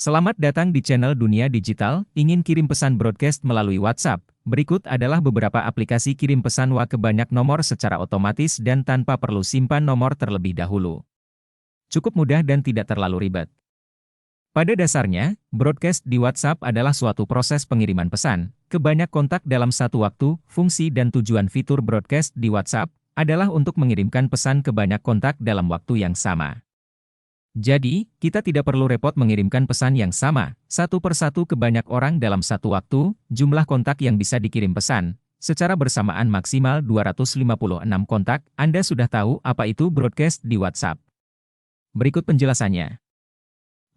Selamat datang di channel Dunia Digital. Ingin kirim pesan broadcast melalui WhatsApp? Berikut adalah beberapa aplikasi kirim pesan ke banyak nomor secara otomatis dan tanpa perlu simpan nomor terlebih dahulu. Cukup mudah dan tidak terlalu ribet. Pada dasarnya, broadcast di WhatsApp adalah suatu proses pengiriman pesan ke banyak kontak dalam satu waktu. Fungsi dan tujuan fitur broadcast di WhatsApp adalah untuk mengirimkan pesan ke banyak kontak dalam waktu yang sama. Jadi, kita tidak perlu repot mengirimkan pesan yang sama, satu persatu ke banyak orang dalam satu waktu. Jumlah kontak yang bisa dikirim pesan secara bersamaan maksimal 256 kontak. Anda sudah tahu apa itu broadcast di WhatsApp. Berikut penjelasannya.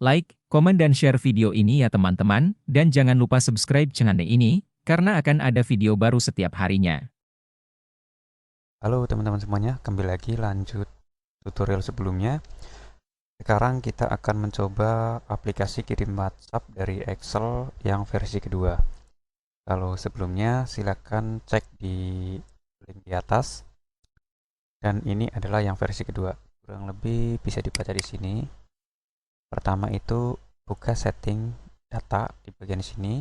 Like, komen dan share video ini ya teman-teman, dan jangan lupa subscribe channel ini, karena akan ada video baru setiap harinya. Halo teman-teman semuanya, kembali lagi lanjut tutorial sebelumnya. Sekarang kita akan mencoba aplikasi kirim WhatsApp dari Excel yang versi kedua. Kalau sebelumnya silakan cek di link di atas. Dan ini adalah yang versi kedua. Kurang lebih bisa dibaca di sini. Pertama itu buka setting data di bagian sini.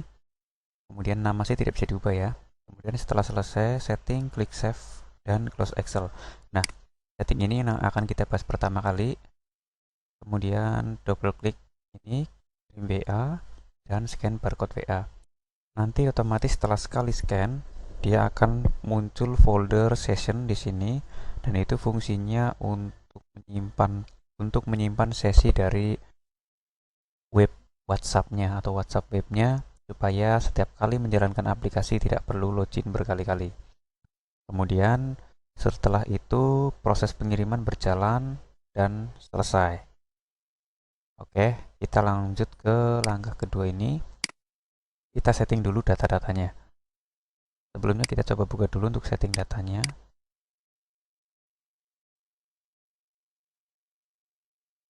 Kemudian nama saya tidak bisa diubah ya. Kemudian setelah selesai setting, klik save dan close Excel. Nah, setting ini yang akan kita bahas pertama kali. Kemudian double klik ini, kirim WA, dan scan barcode WA. Nanti otomatis setelah sekali scan, dia akan muncul folder session di sini, dan itu fungsinya untuk menyimpan sesi dari web WhatsApp-nya atau WhatsApp webnya, supaya setiap kali menjalankan aplikasi tidak perlu login berkali-kali. Kemudian setelah itu proses pengiriman berjalan dan selesai. Oke, kita lanjut ke langkah kedua ini. Kita setting dulu data-datanya. Sebelumnya kita coba buka dulu untuk setting datanya.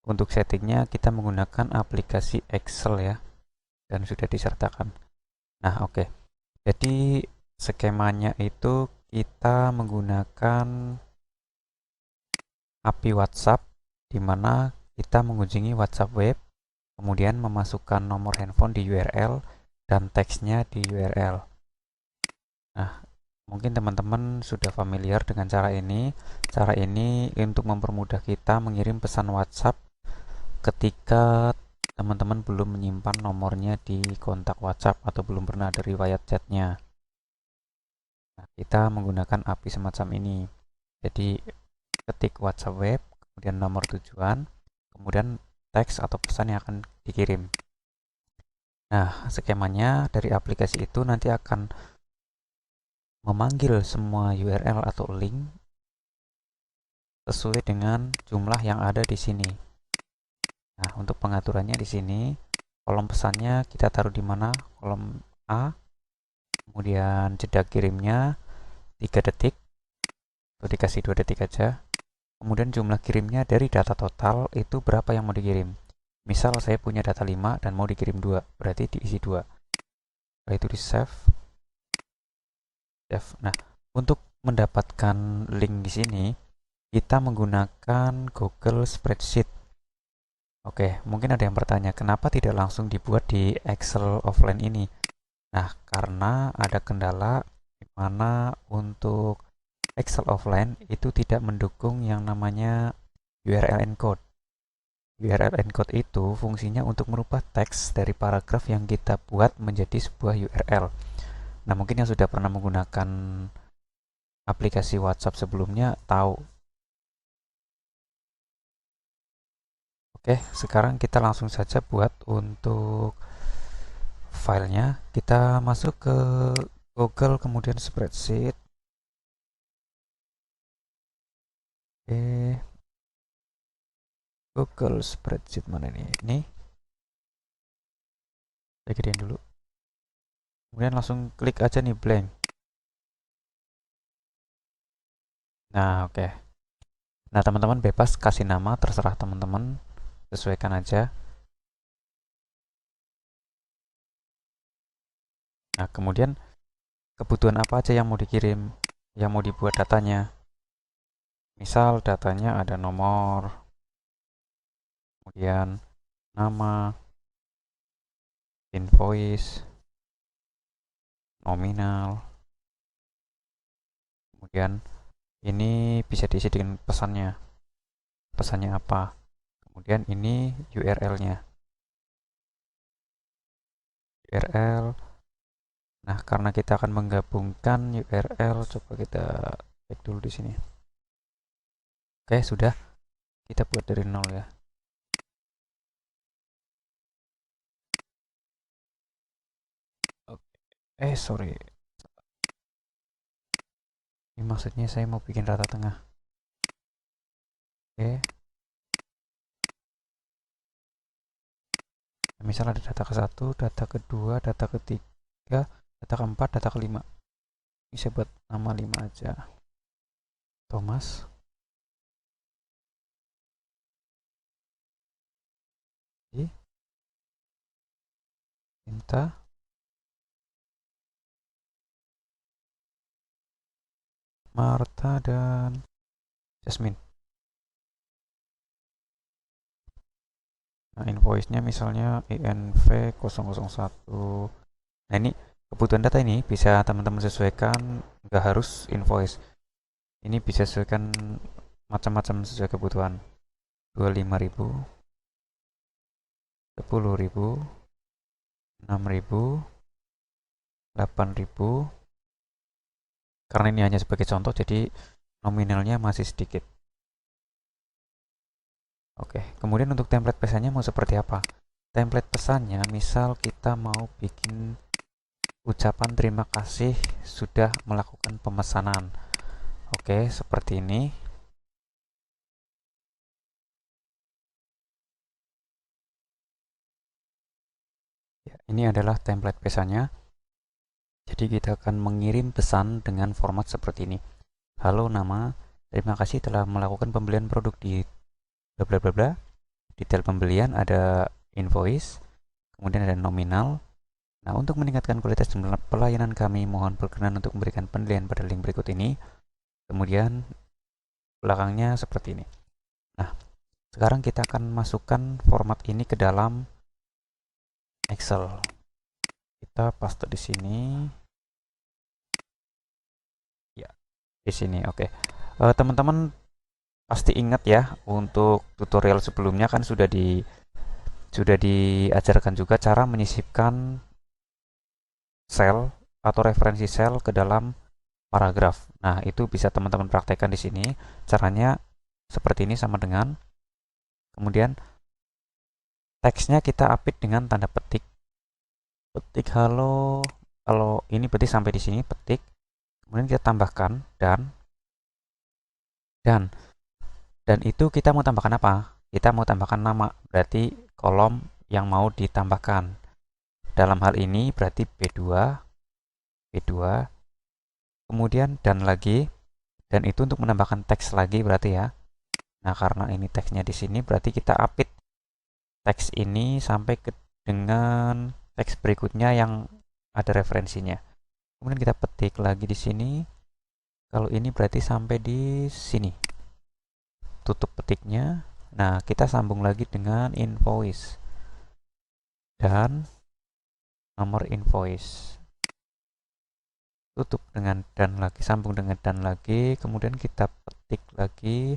Untuk settingnya kita menggunakan aplikasi Excel ya, dan sudah disertakan. Nah, oke. Jadi skemanya itu kita menggunakan API WhatsApp, di mana kita mengunjungi WhatsApp web, kemudian memasukkan nomor handphone di URL, dan teksnya di URL. Nah, mungkin teman-teman sudah familiar dengan cara ini. Cara ini untuk mempermudah kita mengirim pesan WhatsApp ketika teman-teman belum menyimpan nomornya di kontak WhatsApp atau belum pernah ada riwayat chatnya. Nah, kita menggunakan API semacam ini. Jadi, ketik WhatsApp web, kemudian nomor tujuan, kemudian teks atau pesan yang akan dikirim. Nah, skemanya dari aplikasi itu nanti akan memanggil semua URL atau link sesuai dengan jumlah yang ada di sini. Nah, untuk pengaturannya di sini, kolom pesannya kita taruh di mana? Kolom A, kemudian jeda kirimnya 3 detik, atau dikasih 2 detik aja. Kemudian jumlah kirimnya dari data total itu berapa yang mau dikirim. Misal saya punya data 5 dan mau dikirim 2, berarti diisi 2. Setelah itu di save. Nah, untuk mendapatkan link di sini, kita menggunakan Google Spreadsheet. Oke, mungkin ada yang bertanya, kenapa tidak langsung dibuat di Excel offline ini? Nah, karena ada kendala di mana untuk Excel offline itu tidak mendukung yang namanya URL encode. URL encode itu fungsinya untuk merubah teks dari paragraf yang kita buat menjadi sebuah URL. Nah, mungkin yang sudah pernah menggunakan aplikasi WhatsApp sebelumnya tahu. Oke, sekarang kita langsung saja buat untuk filenya. Kita masuk ke Google, kemudian Spreadsheet. Oke, Google Spreadsheet mana ini? Ini. Saya gedein dulu. Kemudian langsung klik aja nih blank. Nah, oke. Nah, teman-teman bebas kasih nama, terserah teman-teman. Sesuaikan aja. Nah, kemudian kebutuhan apa aja yang mau dikirim, yang mau dibuat datanya. Misal datanya ada nomor, kemudian nama, invoice, nominal, kemudian ini bisa diisi dengan pesannya apa, kemudian ini URL-nya, URL. Nah, karena kita akan menggabungkan URL, coba kita cek dulu di sini. Oke, sudah. Kita buat dari nol ya. Sorry. Ini maksudnya saya mau bikin rata tengah. Oke. Misal ada data ke-1, data kedua, data ketiga, data keempat, data kelima. Ini saya buat nama 5 aja. Thomas. Cinta. Marta dan Jasmine. Nah, invoice-nya misalnya INV 001. Nah, ini kebutuhan data ini bisa teman-teman sesuaikan, nggak harus invoice. Ini bisa sesuaikan macam-macam sesuai kebutuhan. 25.000, 10.000, 6.000, 8.000. Karena ini hanya sebagai contoh, jadi nominalnya masih sedikit. Oke, kemudian untuk template pesannya mau seperti apa? Template pesannya, misal kita mau bikin ucapan terima kasih sudah melakukan pemesanan. Oke, seperti ini. Ya, ini adalah template pesannya. Jadi kita akan mengirim pesan dengan format seperti ini. Halo nama, terima kasih telah melakukan pembelian produk di bla bla bla bla. Detail pembelian ada invoice, kemudian ada nominal. Nah, untuk meningkatkan kualitas pelayanan kami, mohon berkenan untuk memberikan penilaian pada link berikut ini. Kemudian belakangnya seperti ini. Nah, sekarang kita akan masukkan format ini ke dalam Excel. Kita paste di sini. Ya, di sini. Oke. Teman-teman pasti ingat ya, untuk tutorial sebelumnya kan sudah diajarkan juga cara menyisipkan sel atau referensi sel ke dalam paragraf. Nah, itu bisa teman-teman praktekkan di sini. Caranya seperti ini sama dengan, kemudian teksnya kita apit dengan tanda petik. Petik halo, kalau ini berarti sampai di sini petik. Kemudian kita tambahkan dan itu kita mau tambahkan apa? Kita mau tambahkan nama, berarti kolom yang mau ditambahkan. Dalam hal ini berarti B2, kemudian dan lagi, dan itu untuk menambahkan teks lagi berarti ya. Nah, karena ini teksnya di sini, berarti kita apit teks ini sampai ke dengan teks berikutnya yang ada referensinya. Kemudian kita petik lagi di sini. Kalau ini berarti sampai di sini. Tutup petiknya. Nah, kita sambung lagi dengan invoice dan nomor invoice. Tutup dengan dan lagi, sambung dengan dan lagi, kemudian kita petik lagi.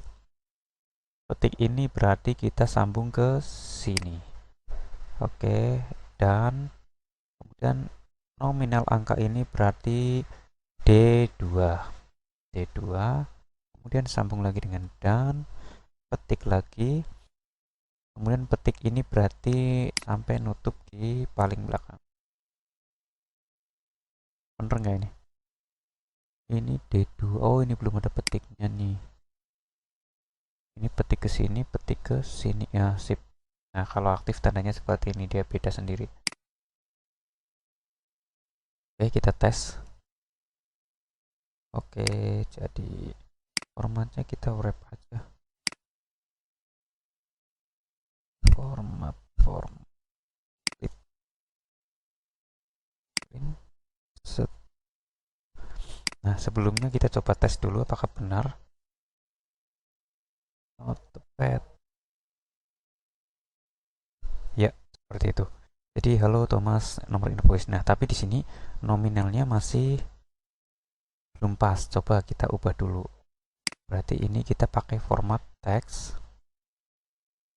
Petik ini berarti kita sambung ke sini. Oke, dan kemudian nominal angka ini berarti D2. D2. Kemudian sambung lagi dengan dan, petik lagi. Kemudian petik ini berarti sampai nutup di paling belakang. Bener nggak ini? Ini D2. Oh, ini belum ada petiknya nih. Ini petik ke sini, petik ke sini. Ya, sip. Nah, kalau aktif tandanya seperti ini, dia beda sendiri. Oke, kita tes. Oke, jadi formatnya kita wrap aja. Form. Set. Nah, sebelumnya kita coba tes dulu apakah benar. Notepad. Ya, seperti itu. Jadi halo Thomas, nomor invoice. Nah, tapi di sini nominalnya masih belum pas. Coba kita ubah dulu. Berarti ini kita pakai format teks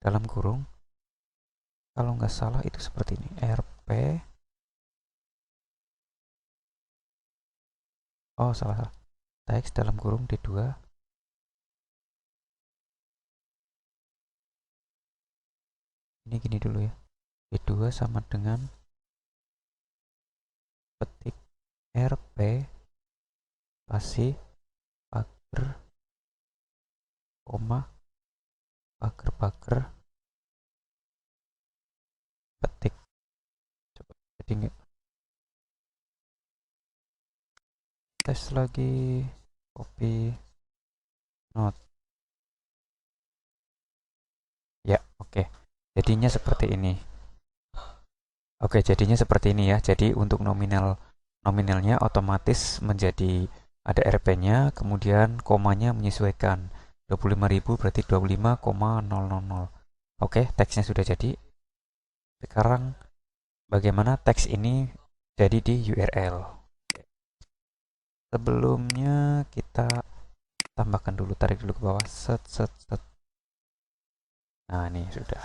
dalam kurung. Kalau nggak salah itu seperti ini. RP. Oh, salah. Teks dalam kurung D2. Ini gini dulu ya. D2 sama dengan petik RP spasi pagar koma pagar petik. Coba jadi nggak tes lagi, copy note ya. Oke, jadinya seperti ini. Oke, jadinya seperti ini ya. Jadi untuk nominalnya otomatis menjadi ada RP-nya, kemudian komanya menyesuaikan 25.000 berarti 25,000. Oke, teksnya sudah jadi. Sekarang bagaimana teks ini jadi di URL? Sebelumnya kita tambahkan dulu, tarik dulu ke bawah, set set set. Nah, ini sudah.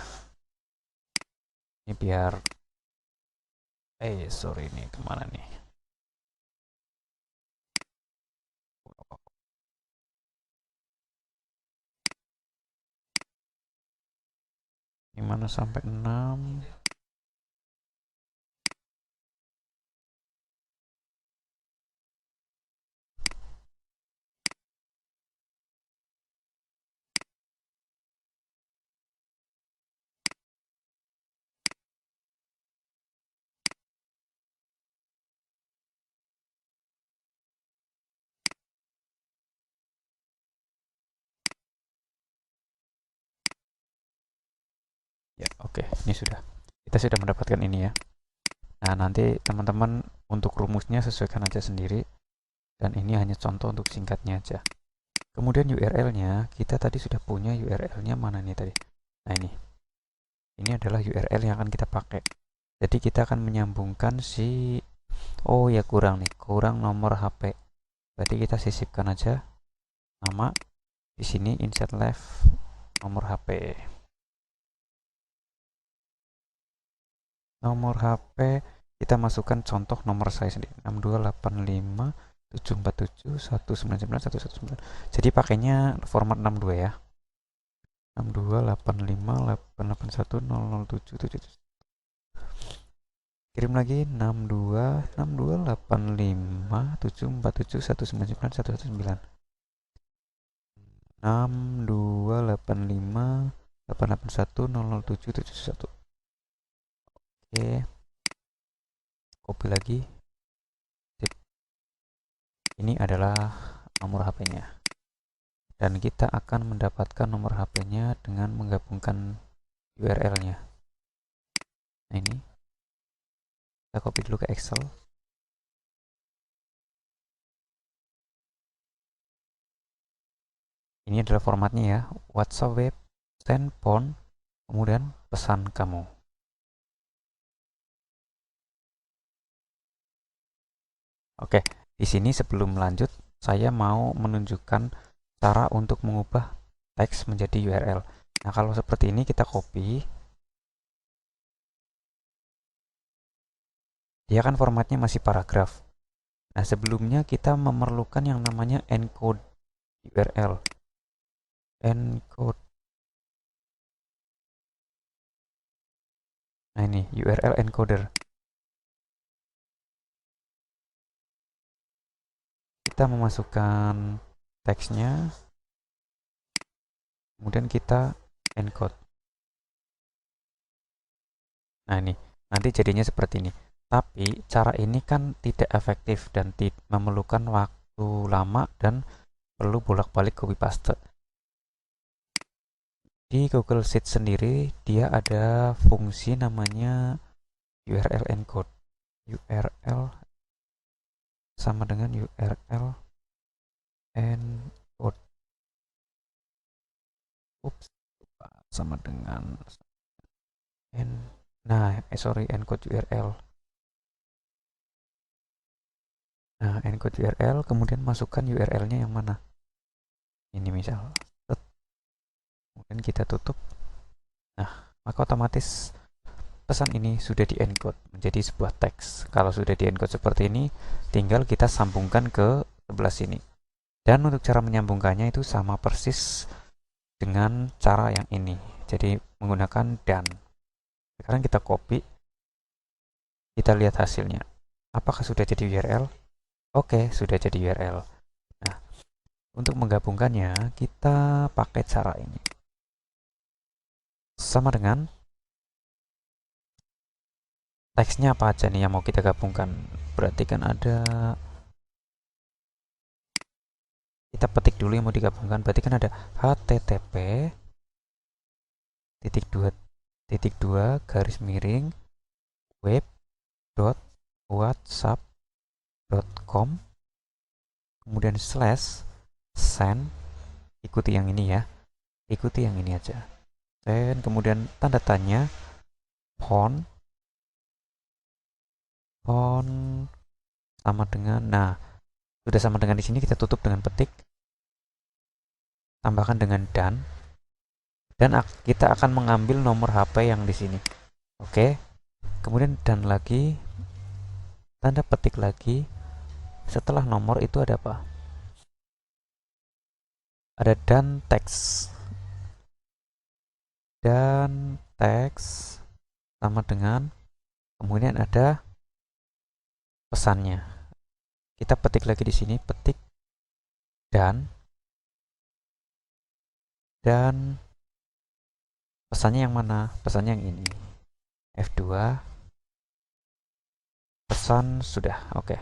Ini biar sorry, ini kemana nih? 5 sampai 6. Ya, oke, ini sudah. Kita sudah mendapatkan ini ya. Nah, nanti teman-teman untuk rumusnya sesuaikan aja sendiri. Dan ini hanya contoh untuk singkatnya aja. Kemudian URL-nya, kita tadi sudah punya URL-nya mana nih tadi? Nah, ini. Ini adalah URL yang akan kita pakai. Jadi kita akan menyambungkan si, oh ya kurang nih, kurang nomor HP. Berarti kita sisipkan aja nama di sini insert left nomor HP. Nomor HP kita masukkan contoh nomor saya sendiri 6285 747 199 119. Jadi pakainya format 62 ya. 6285 881 00777. Kirim lagi 6285 747 199 119. 6285 881 00777. Oke, copy lagi. Sip. Ini adalah nomor HP-nya. Dan kita akan mendapatkan nomor HP-nya dengan menggabungkan URL-nya. Nah, ini kita copy dulu ke Excel. Ini adalah formatnya ya, WhatsApp web, send phone, kemudian pesan kamu. Oke, di sini sebelum lanjut, saya mau menunjukkan cara untuk mengubah teks menjadi URL. Nah, kalau seperti ini kita copy. Dia kan formatnya masih paragraf. Nah, sebelumnya kita memerlukan yang namanya encode URL. Encode. Nah, ini URL encoder. Kita memasukkan teksnya, kemudian kita encode. Nah, ini nanti jadinya seperti ini. Tapi cara ini kan tidak efektif dan memerlukan waktu lama dan perlu bolak-balik copy paste. Di Google Sheets sendiri dia ada fungsi namanya URL encode. URL sama dengan URL encode. Ups, sama dengan encode. Nah, encode URL. Nah, encode URL, kemudian masukkan URL-nya yang mana. Ini misal. Kemudian kita tutup. Nah, maka otomatis pesan ini sudah di-encode menjadi sebuah teks. Kalau sudah di-encode seperti ini, tinggal kita sambungkan ke sebelah sini. Dan untuk cara menyambungkannya itu sama persis dengan cara yang ini. Jadi menggunakan dan. Sekarang kita copy, kita lihat hasilnya. Apakah sudah jadi URL? Oke, sudah jadi URL. Nah, untuk menggabungkannya, kita pakai cara ini. Sama dengan teksnya apa aja nih yang mau kita gabungkan. Berarti kan ada, kita petik dulu yang mau digabungkan. Berarti kan ada http titik dua titik dua garis miring web.whatsapp.com kemudian slash send, ikuti yang ini ya, ikuti yang ini aja, send, kemudian tanda tanya font font sama dengan, nah sudah sama dengan di sini, kita tutup dengan petik, tambahkan dengan dan kita akan mengambil nomor HP yang di sini. Oke, kemudian dan lagi, tanda petik lagi, setelah nomor itu ada apa? Ada dan teks sama dengan, kemudian ada pesannya. Kita petik lagi di sini, petik dan pesannya yang mana? Pesannya yang ini. F2, pesan sudah. Oke.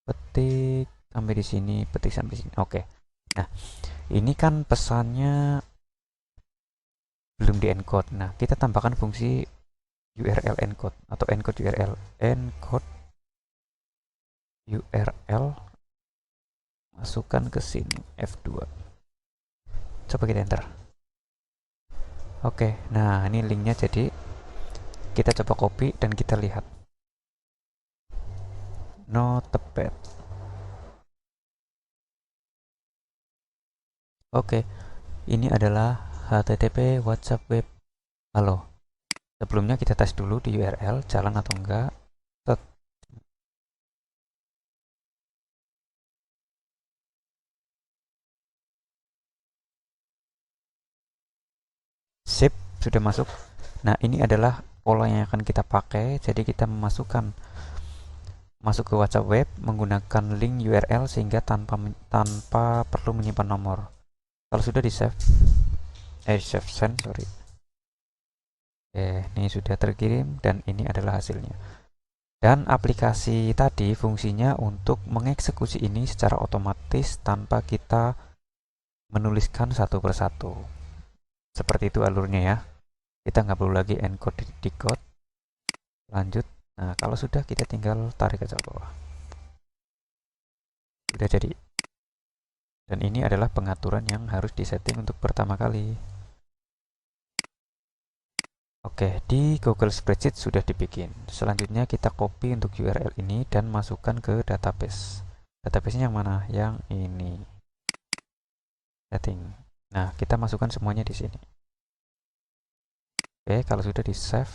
Petik sampai di sini, petik sampai sini. Oke. Nah, ini kan pesannya belum di encode. Nah, kita tambahkan fungsi URL encode atau encode URL. Encode URL, masukkan ke sini F2. Coba kita enter. Oke, nah ini linknya, jadi kita coba copy dan kita lihat. Notepad. Oke, ini adalah HTTP WhatsApp web. Halo. Sebelumnya kita tes dulu di URL, jalan atau enggak. Set. Sip, sudah masuk. Nah, ini adalah pola yang akan kita pakai. Jadi kita masuk ke WhatsApp web menggunakan link URL sehingga tanpa perlu menyimpan nomor. Kalau sudah di save, save send, sorry. Ini sudah terkirim dan ini adalah hasilnya. Dan aplikasi tadi fungsinya untuk mengeksekusi ini secara otomatis tanpa kita menuliskan satu persatu. Seperti itu alurnya ya. Kita nggak perlu lagi encode decode. Lanjut. Nah, kalau sudah, kita tinggal tarik ke bawah. Sudah jadi. Dan ini adalah pengaturan yang harus disetting untuk pertama kali. Oke, di Google Spreadsheet sudah dibikin. Selanjutnya kita copy untuk URL ini dan masukkan ke database. Database-nya yang mana? Yang ini. Setting. Nah, kita masukkan semuanya di sini. Oke, kalau sudah di save,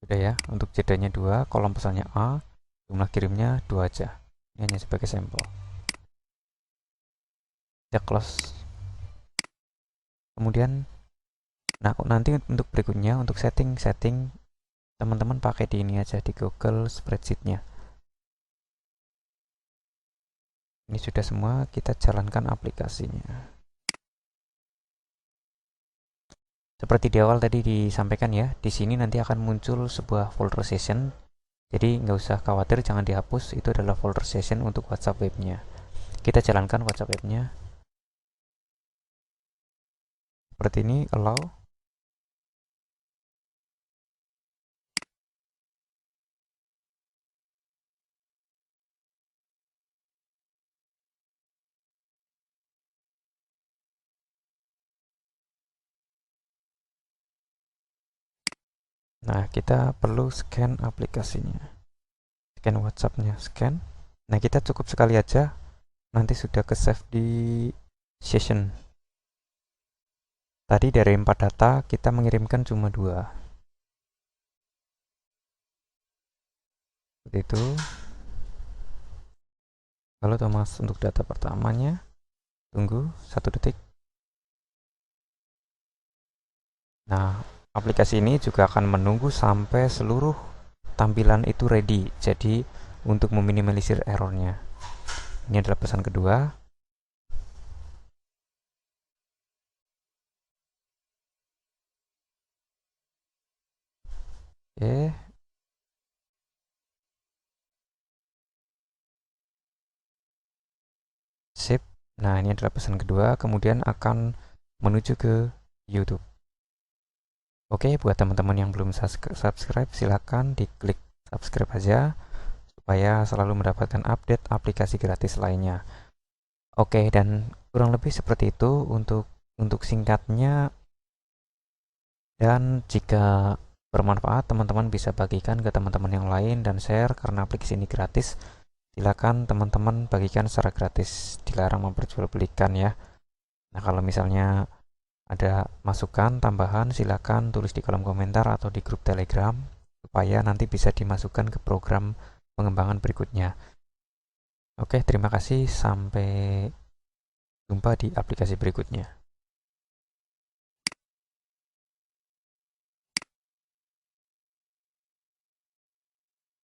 sudah ya. Untuk jedanya 2, kolom pesannya A, jumlah kirimnya 2 aja. Ini hanya sebagai sampel. Kita close. Kemudian, nah nanti untuk berikutnya, untuk setting, teman-teman pakai di ini aja, di Google Spreadsheet-nya. Ini sudah semua, kita jalankan aplikasinya. Seperti di awal tadi disampaikan ya, di sini nanti akan muncul sebuah folder session. Jadi nggak usah khawatir, jangan dihapus. Itu adalah folder session untuk WhatsApp webnya. Kita jalankan WhatsApp webnya. Seperti ini, allow. Nah, kita perlu scan aplikasinya. Scan WhatsApp-nya, scan. Nah, kita cukup sekali aja. Nanti sudah ke save di session. Tadi dari 4 data, kita mengirimkan cuma 2. Seperti itu. Halo Thomas, untuk data pertamanya, tunggu 1 detik. Nah, aplikasi ini juga akan menunggu sampai seluruh tampilan itu ready. Jadi, untuk meminimalisir errornya. Ini adalah pesan kedua. Oke. Sip. Nah, ini adalah pesan kedua. Kemudian akan menuju ke YouTube. Oke, buat teman-teman yang belum subscribe, silakan diklik subscribe aja supaya selalu mendapatkan update aplikasi gratis lainnya. Oke, dan kurang lebih seperti itu untuk singkatnya. Dan jika bermanfaat, teman-teman bisa bagikan ke teman-teman yang lain dan share karena aplikasi ini gratis. Silakan teman-teman bagikan secara gratis, dilarang memperjualbelikan ya. Nah, kalau misalnya ada masukan tambahan, silakan tulis di kolom komentar atau di grup Telegram supaya nanti bisa dimasukkan ke program pengembangan berikutnya. Oke, terima kasih. Sampai jumpa di aplikasi berikutnya.